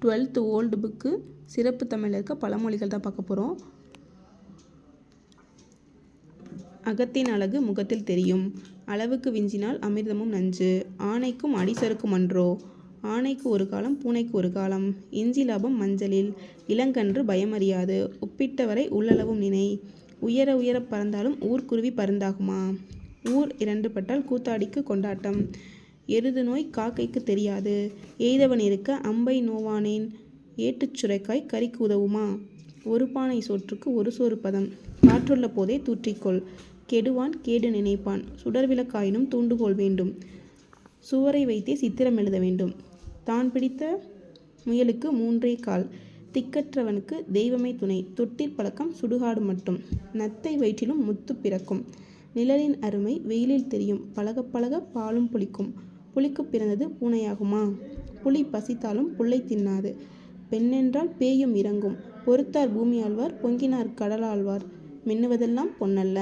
12th old book சிறப்பு தமிழில் இருக்க பழமொழிகள் தான் பார்க்க போகிறோம். அகத்தின் அழகு முகத்தில் தெரியும். அளவுக்கு விஞ்சினால் அமிர்தமும் நஞ்சு. ஆனைக்கும் அடிசறுக்கும் அன்றோ. ஆனைக்கு ஒரு காலம் பூனைக்கு ஒரு காலம். இஞ்சி லாபம் மஞ்சளில். இளங்கன்று பயமறியாது. உப்பிட்டவரை உள்ளளவும் நினை. உயர உயர பறந்தாலும் ஊர்க்குருவி பருந்தாகுமா. ஊர் 2 பட்டால் கூத்தாடிக்கு கொண்டாட்டம். எருது நோய் காக்கைக்கு தெரியாது. எய்தவன் இருக்க அம்பை நோவானேன். ஏட்டுச் சுரைக்காய் கறிக்கு உதவுமா. ஒரு பானை சோற்றுக்கு ஒரு சோறு பதம். காற்றுள்ள போதே தூற்றிக்கொள். கெடுவான் கேடு நினைப்பான். சுடர்விளக்காயினும் தூண்டுகோல் வேண்டும். சுவரை வைத்தே சித்திரம் எழுத வேண்டும். தான் பிடித்த முயலுக்கு 3 கால். திக்கற்றவனுக்கு தெய்வமே துணை. தொட்டிற் பழக்கம் சுடுகாடு மட்டும். நத்தை வயிற்றிலும் முத்து பிறக்கும். நிழலின் அருமை வெயிலில் தெரியும். பழக பழக பாலும் புளிக்கும். புலிக்கு பிறந்தது பூனையாகுமா. புலி பசித்தாலும் புல்லை தின்னாது. பெண்ணென்றால் பேயும் இறங்கும். பொறுத்தார் பூமி ஆழ்வார் பொங்கினார் கடல் ஆழ்வார். மின்னுவதெல்லாம் பொன்னல்ல.